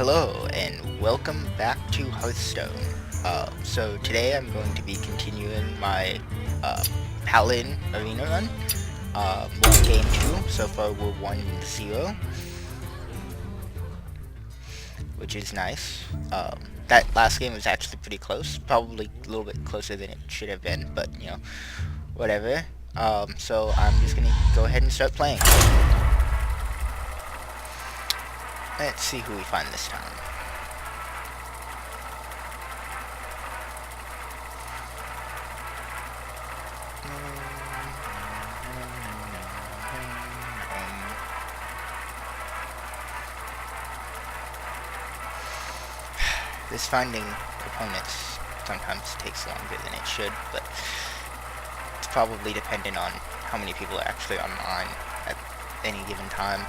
Hello and welcome back to Hearthstone. So today I'm going to be continuing my Paladin arena run. We're on game 2, so far we're 1-0, which is nice. That last game was actually pretty close, probably a little bit closer than it should have been, but you know, whatever. So I'm just gonna go ahead and start playing. Let's see who we find this time. This finding opponents sometimes takes longer than it should, but it's probably dependent on how many people are actually online at any given time.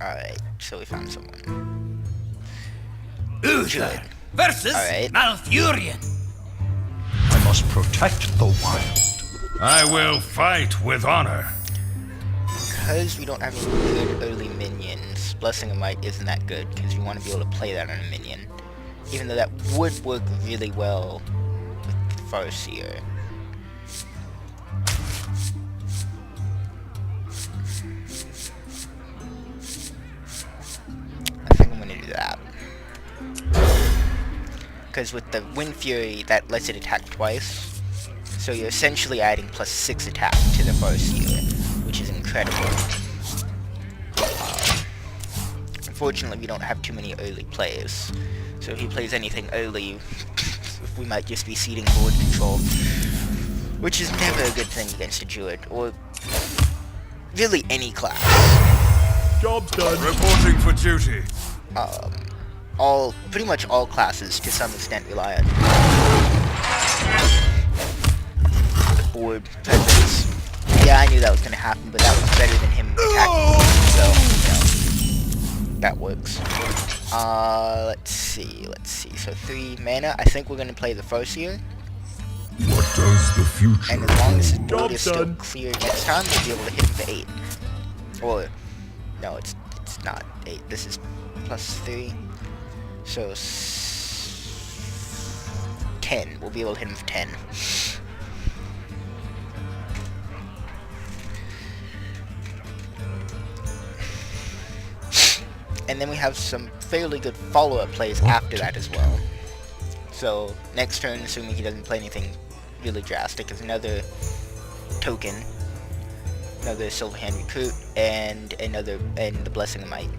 Alright, so we found someone. Druid versus Malfurion. I must protect the wild. I will fight with honor. Because we don't have any good early minions, Blessing of Might isn't that good, because you want to be able to play that on a minion. Even though that would work really well with Farseer. I think I'm going to do that. Because with the Wind Fury, that lets it attack twice. So you're essentially adding +6 attack to the Farseer, which is incredible. Unfortunately, we don't have too many early players. So if he plays anything early, we might just be ceding board control. Which is never a good thing against a Druid, or really any class. Job's done. Reporting for duty. Pretty much all classes to some extent rely on board presence. Yeah, I knew that was gonna happen, but that was better than him attacking me, so, you know, that works. Let's see, so 3 mana, I think we're gonna play the Farseer. What does the future And as long as his board hold? is still clear next time, we'll be able to hit him for 8. Or, no, it's not 8, this is +3. So, 10, we'll be able to hit him for 10. And then we have some fairly good follow-up plays after that as well. So, next turn, assuming he doesn't play anything really drastic, is another token, another Silverhand Recruit, and the Blessing of Might.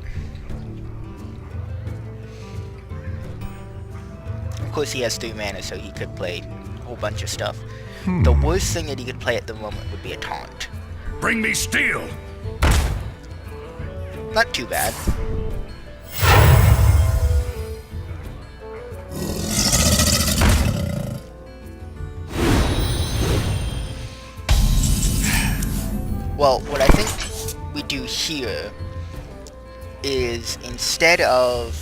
Of course, he has 3 mana, so he could play a whole bunch of stuff. The worst thing that he could play at the moment would be a taunt. Bring me steel. Not too bad. Well, what I think we do here is, instead of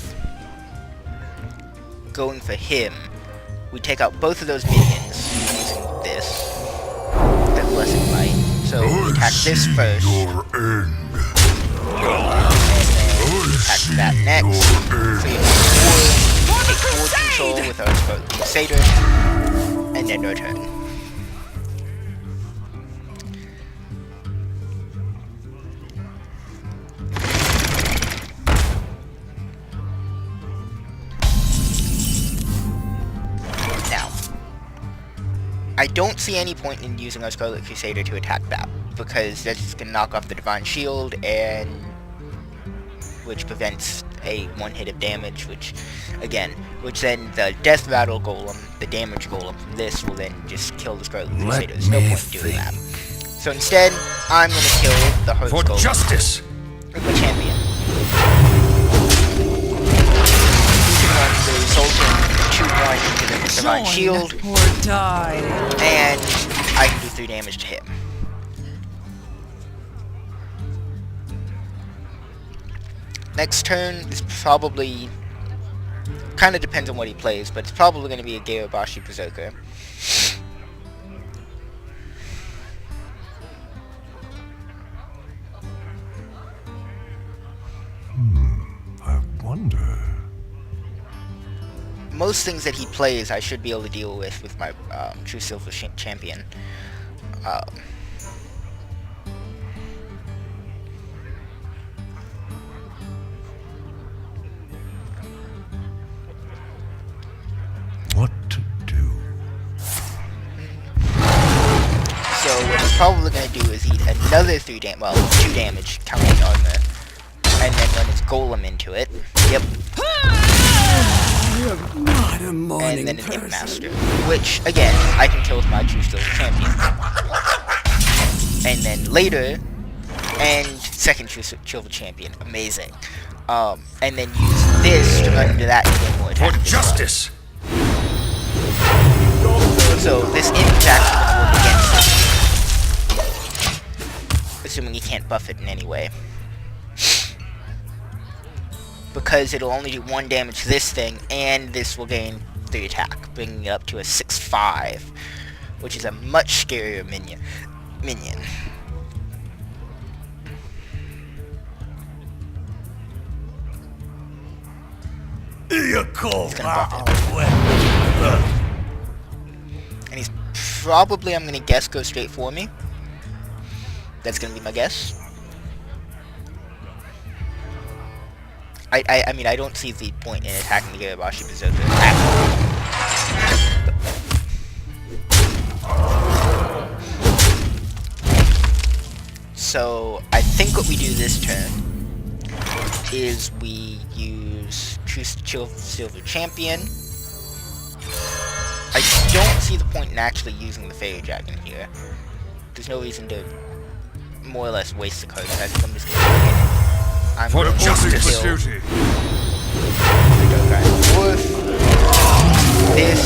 going for him, we take out both of those minions using this, the Blessing Might. So we attack this first, and then we attack that next. So you have 4 board control with our Scarlet Crusader, and then our turn. I don't see any point in using our Scarlet Crusader to attack that, because that's just gonna knock off the Divine Shield, and which prevents a 1 hit of damage, which then the Death Rattle Golem, the damage golem from this, will then just kill the Scarlet Crusader. There's no point in doing that. So instead, I'm gonna kill the Hearth For Golem justice. with my champion. The Sultan 2-1 into the Divine Shield, or die. and I can do 3 damage to him. Next turn is probably, kind of depends on what he plays, but it's probably going to be a Garabashi Berserker. wonder. Most things that he plays, I should be able to deal with my True Silver Champion. What to do? So what he's probably going to do is eat another 2 damage, counting armor, and then run his golem into it. Yep. Not a morning And then an Imp Master, which, again, I can kill with my True Silver Champion. And then later, and second True Silver Champion, amazing. And then use this to run into that to get more attack. For justice! So this Imp is actually going to work against him. Assuming he can't buff it in any way. Because it'll only do 1 damage to this thing, and this will gain 3 attack, bringing it up to a 6/5, which is a much scarier minion. You call He's gonna buff it. And he's probably, I'm gonna guess, go straight for me. That's gonna be my guess. I mean, I don't see the point in attacking the Girabashi Berserker at all. So, I think what we do this turn is we use True Silver Champion. I don't see the point in actually using the Fairy Dragon here. There's no reason to more or less waste the cards. I think I'm just gonna take it. I'm For going to justice kill for duty. the Dokai Dwarf. This,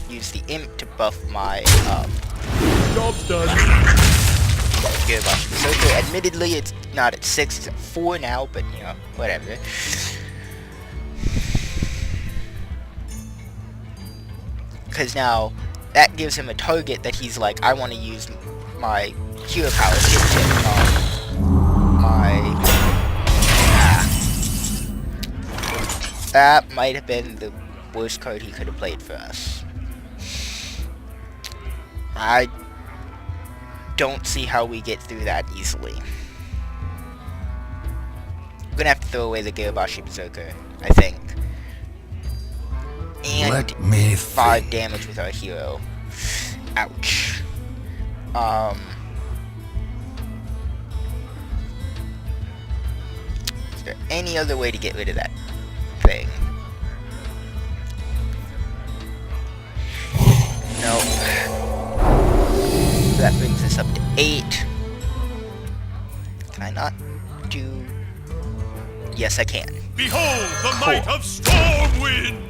use the Imp to buff my Job's done. Girabashi Berserker. Admittedly, it's not at 6, it's at 4 now, but you know, whatever. Because now, that gives him a target that he's like, I want to use my hero power to hit my... That might have been the worst card he could have played for us. I don't see how we get through that easily. I'm gonna have to throw away the Girabashi Berserker, I think. And Let me 5 damage with our hero. Ouch. Is there any other way to get rid of that thing? Nope. So that brings us up to 8. Can I not do... Yes, I can. Behold the Cool. might of Stormwind!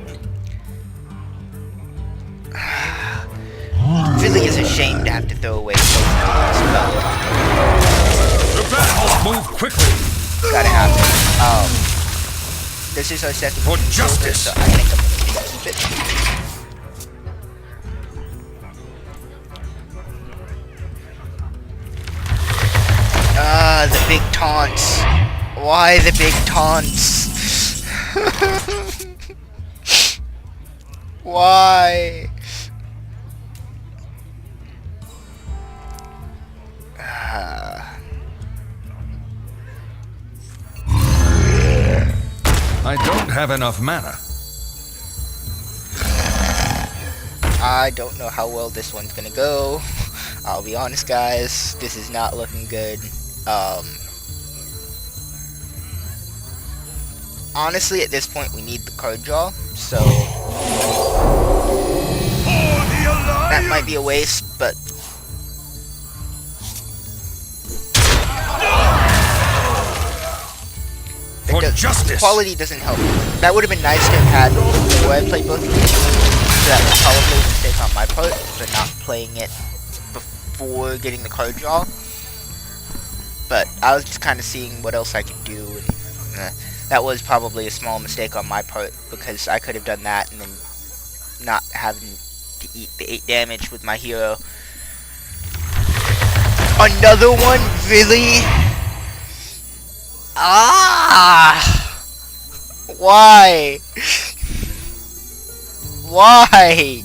Really is a shame to have to throw away so many spells. The battle move quickly! Gotta happen. This is our second For silver, justice. so I think I'm gonna keep it. The big taunts. Why the big taunts? Why? I don't have enough mana. I don't know how well this one's gonna go. I'll be honest, guys. This is not looking good. Honestly, at this point, we need the card draw, so that might be a waste, but For justice! quality doesn't help. That would have been nice to have had before I played both of these, so that was probably a mistake on my part for not playing it before getting the card draw. But I was just kind of seeing what else I could do, and that was probably a small mistake on my part, because I could have done that and then not having to eat the 8 damage with my hero. Another one? Really? Ah! Why? Why?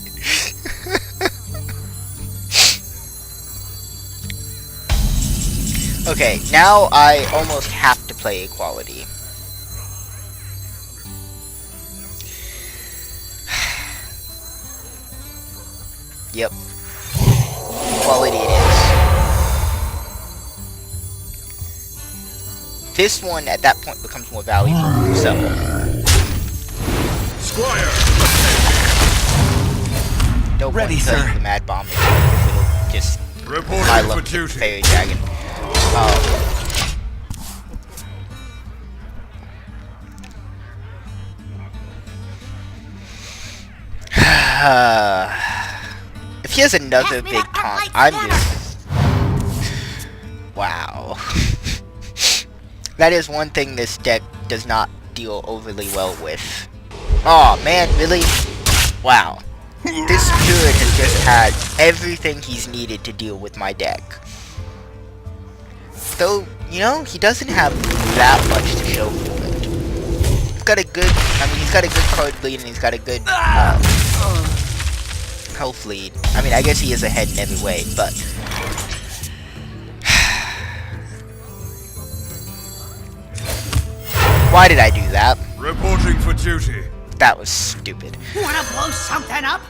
Okay, now I almost have to play equality. Yep. Equality it is. This one at that point becomes more valuable, so. Squire! No Ready, point sir. playing the Mad Bomb because it'll just Reporting pile for up the duty. Fairy Dragon. If he has another big taunt, I'm just... Wow. That is one thing this deck does not deal overly well with. Oh man, really? Wow. This Druid has just had everything he's needed to deal with my deck. Though, you know, he doesn't have that much to show for it. He's got a good, he's got a good card lead and he's got a good, health lead. I mean, I guess he is ahead in every way, but... Why did I do that? Reporting for duty. That was stupid. Wanna blow something up?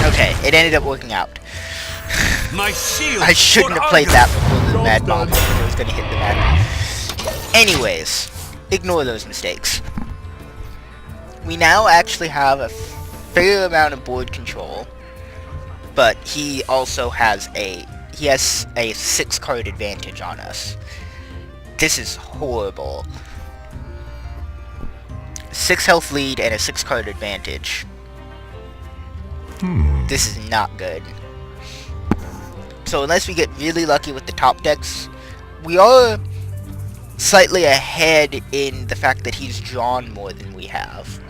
Okay, it ended up working out. My shield. I shouldn't have played that before the Mad Bomb because it was going to hit the Mad. Anyways, ignore those mistakes. We now actually have a fair amount of board control, but he also has a 6-card advantage on us. This is horrible. 6 health lead and a 6-card advantage. This is not good. So unless we get really lucky with the top decks, we are slightly ahead in the fact that he's drawn more than we have.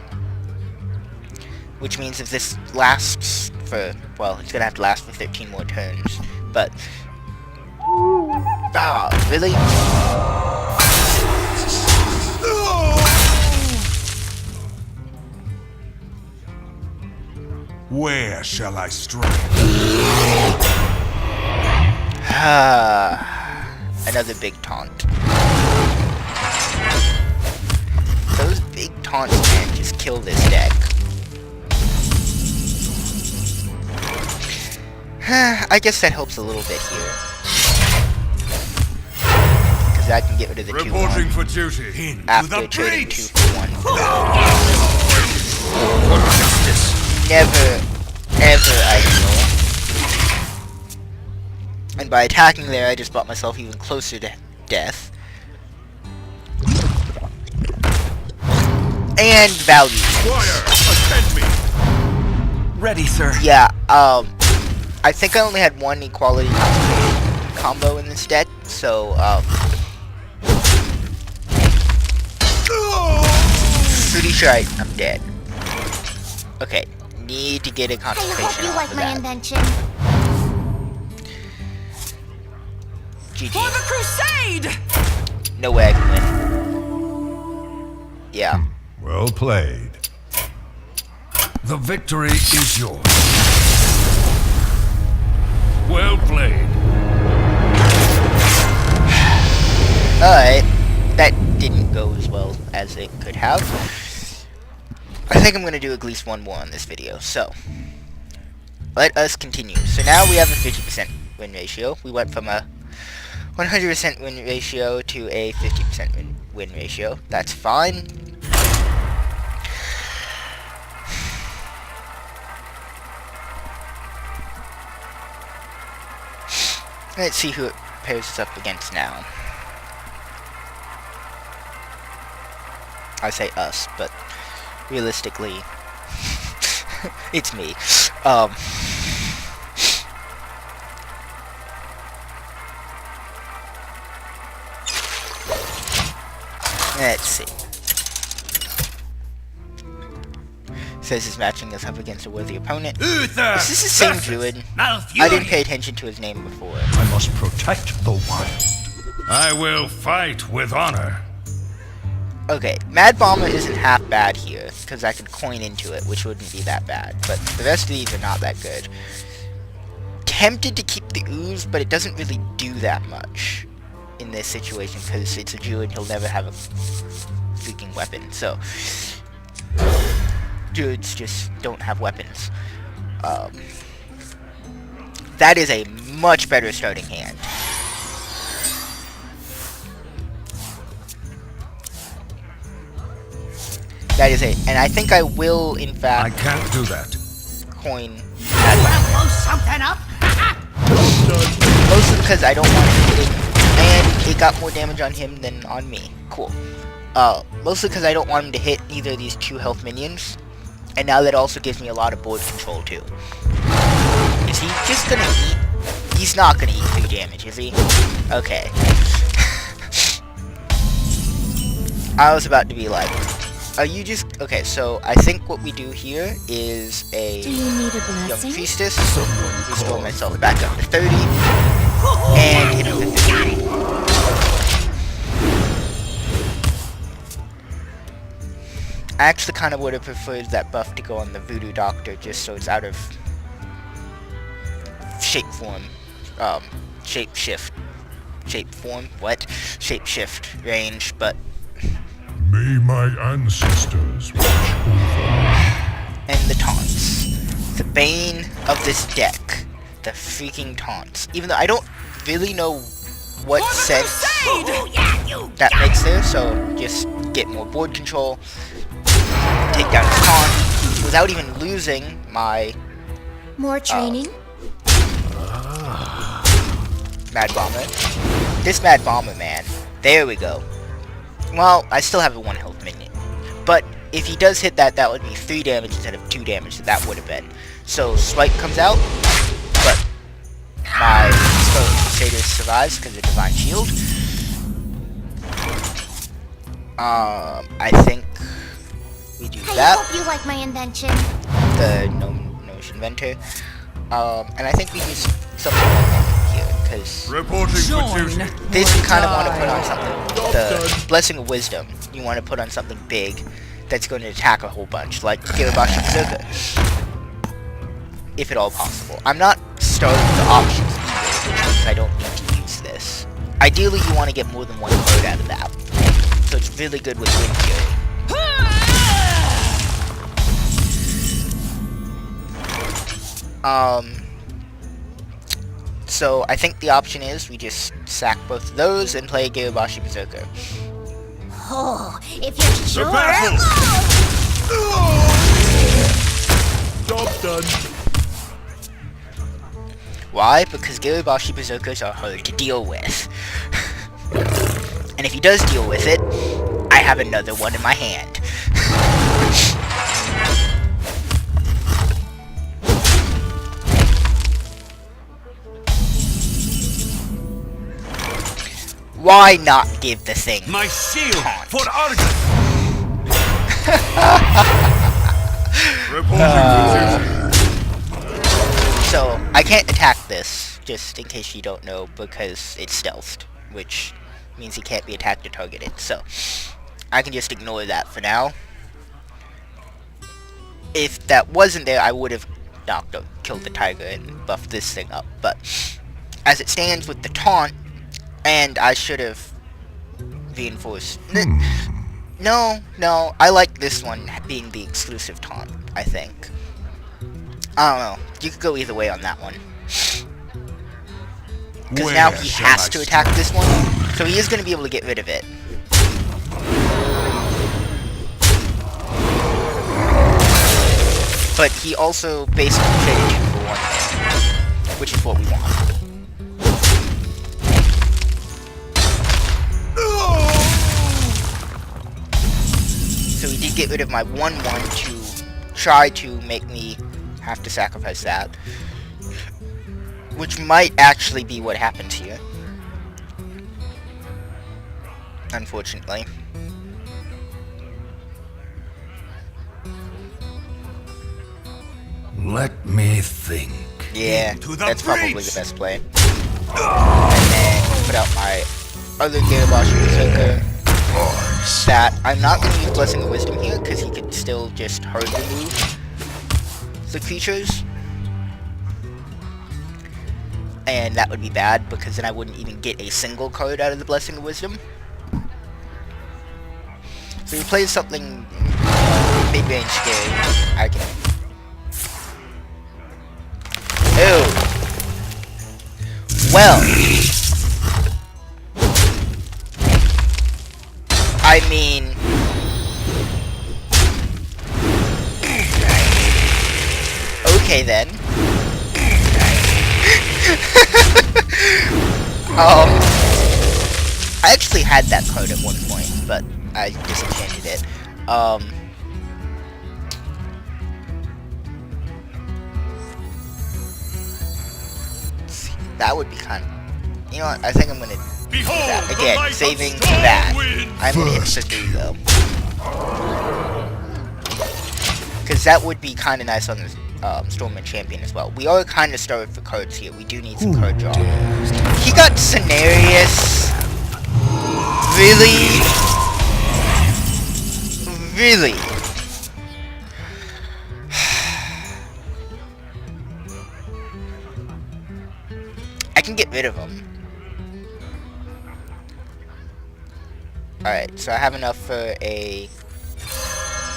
Which means if this lasts for, well, it's gonna have to last for 13 more turns. But, really? Where shall I strike? Another big taunt. Those big taunts, man, just kill this deck. I guess that helps a little bit here. Because I can get rid of the 2-1 Reporting for duty. after trading 2 for 1. For justice. Never, ever ideal. And by attacking there, I just brought myself even closer to death. And value. Squire, attend me. Ready, sir. Yeah, I think I only had one equality concentration combo in this deck, so, pretty sure I'm dead. Okay, need to get a I concentration hope you off like of my that. invention. For GG. the crusade! No way I can win. Yeah. Well played. The victory is yours. Well played. Alright. That didn't go as well as it could have. I think I'm going to do at least one more on this video, so let us continue. So now we have a 50% win ratio. We went from a 100% win ratio to a 50% win ratio. That's fine. Let's see who it pairs us up against now. I say us, but realistically, it's me. Let's see. Says he's matching us up against a worthy opponent. Uther! Is this the same Druid? I didn't pay attention to his name before. I must protect the wild. I will fight with honor. Okay, Mad Bomber isn't half bad here, because I could coin into it, which wouldn't be that bad. But the rest of these are not that good. Tempted to keep the Ooze, but it doesn't really do that much in this situation, because it's a Druid, he'll never have a freaking weapon. So, Druids just don't have weapons. That is a much better starting hand. That is it, and I think I will, in I fact, can't do that. coin Wanna blow something up? mostly because I don't want him hitting, and it got more damage on him than on me. Cool. Mostly because I don't want him to hit either of these 2 health minions, and now that also gives me a lot of board control too. Is he just gonna eat? He's not gonna eat 3 damage, is he? Okay. I was about to be like, are you just... Okay, so I think what we do here is a Do you need a Young blessing? Priestess, restore myself back up to 30, and hit him with 50. I actually kind of would have preferred that buff to go on the Voodoo Doctor, just so it's out of shape form, shape range, but... May my ancestors watch over. And the taunts. The bane of this deck. The freaking taunts. Even though I don't really know what sense that makes there, so just get more board control, take down his taunt, without even losing my More training? Mad Bomber. This Mad Bomber, man. There we go. Well, I still have a 1 health minion. But if he does hit that, that would be 3 damage instead of 2 damage that would have been. So Swipe comes out, but my Crusader survives because of Divine Shield. I think we do I that. hope you like my invention. The Notion Inventor. And I think we use something like that here, because Reporting for duty. this you kind of want to put on something. The Blessing of Wisdom, you want to put on something big that's going to attack a whole bunch, like Girabashi Berserker. If at all possible. I'm not starting the options either, which means I don't need to use this. Ideally, you want to get more than 1 card out of that. So it's really good with Wind Fury. So I think the option is we just sack both of those and play Girabashi Berserker. Oh, if you're sure. Job's done. Why? Because Girabashi Berserkers are hard to deal with. And if he does deal with it, I have another one in my hand. Why not give the thing My shield taunt? for Argus. Reporting for duty. So, I can't attack this, just in case you don't know, because it's stealthed, which means he can't be attacked or targeted. So, I can just ignore that for now. If that wasn't there, I would have killed the tiger and buffed this thing up. But, as it stands with the taunt, and I should have reinforced... No, I like this one being the exclusive taunt, I think. I don't know. You could go either way on that one. Because now he has to attack this one, so he is going to be able to get rid of it. But he also basically traded 2 for 1 there, which is what we want. So he did get rid of my 1/1 to try to make me have to sacrifice that. Which might actually be what happens here. Unfortunately. Let me think. Yeah, Into the that's probably breach. the best play. And then put out my other Gyarados Berserker that I'm not going to use Blessing of Wisdom here because he could still just hard remove the creatures. And that would be bad because then I wouldn't even get a single card out of the Blessing of Wisdom. So he plays something mid-range scary. I can... Oh! Well... I mean... Okay then. I actually had that card at one point, but I disenchanted it. That would be kind of... You know what? I think I'm gonna do that. Again, saving that. I'm gonna hit the 3 though. Because that would be kind of nice on the Stormwind Champion as well. We are kind of starved for cards here. We do need some card draw. He got Cenarius. Really? Really? I can get rid of him. Alright, so I have enough for a...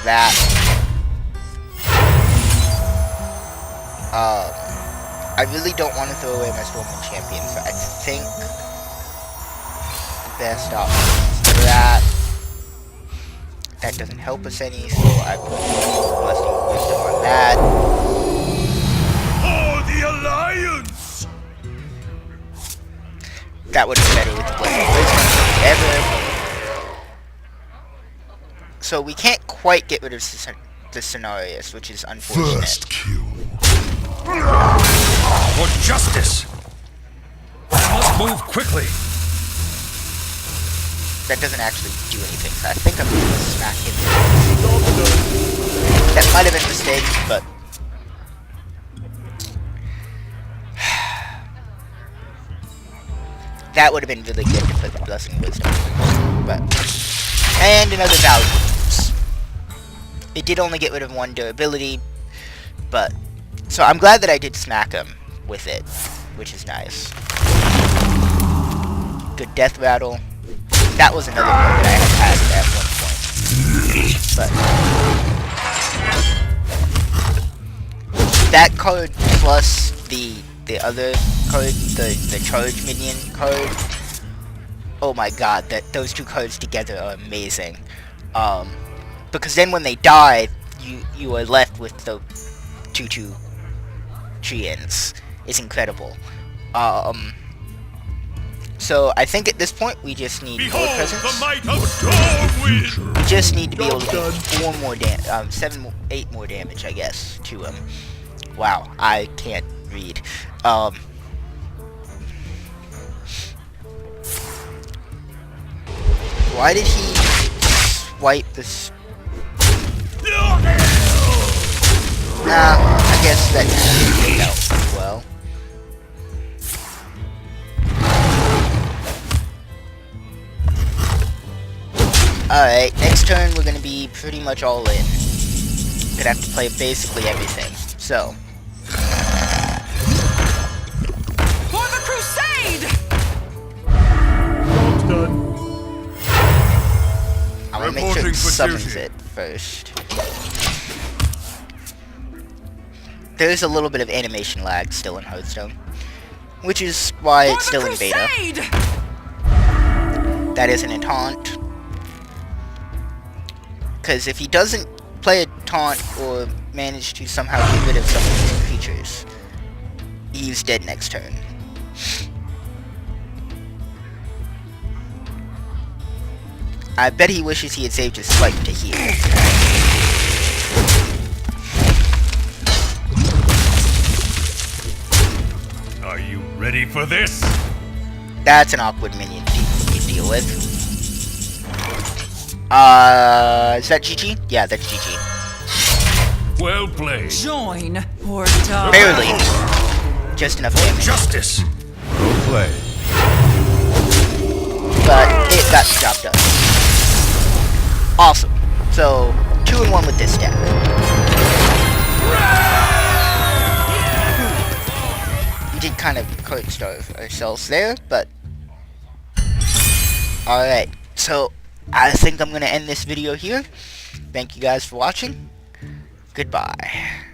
that. I really don't want to throw away my Stormwind Champion, so I think the best option is that. That doesn't help us any, so I put Blessing of Wisdom on that. For the Alliance! That would be better with the Blessing of Wisdom, whatever. So we can't quite get rid of the Cenarius, which is unfortunate. First kill. For justice! I must move quickly. That doesn't actually do anything, so I think I'm just gonna smack him. That might have been a mistake, but... that would have been really good to put the Blessing of Wisdom. But... and another value. It did only get rid of 1 durability, but... so I'm glad that I did smack him with it, which is nice. Good death rattle. That was another one that I had at one point. But that card plus the other card, the charge minion card. Oh my god, those 2 cards together are amazing. Because then when they die, you are left with the 2/2 Treants. It's incredible. So I think at this point we just need more presence. We just need to be able to do 4 more damage, 8 more damage, I guess, to him. Wow, I can't read. Why did he swipe this? Nah, I guess that didn't work out well. Alright, next turn we're gonna be pretty much all in. Gonna have to play basically everything. So. For the crusade! Done. I'm gonna make sure it summons it first. There is a little bit of animation lag still in Hearthstone, which is why it's still in beta. That isn't a taunt. Because if he doesn't play a taunt or manage to somehow get rid of some of these creatures, he's dead next turn. I bet he wishes he had saved his spike to heal. Are you ready for this? That's an awkward minion to deal with. Is that GG? Yeah, that's GG. Well played. Join or die. Barely. Just enough damage. Justice! Well played. But got the job done. Awesome. So, 2-1 with this deck. We did kind of cold starve ourselves there, but... Alright, so I think I'm going to end this video here. Thank you guys for watching. Goodbye.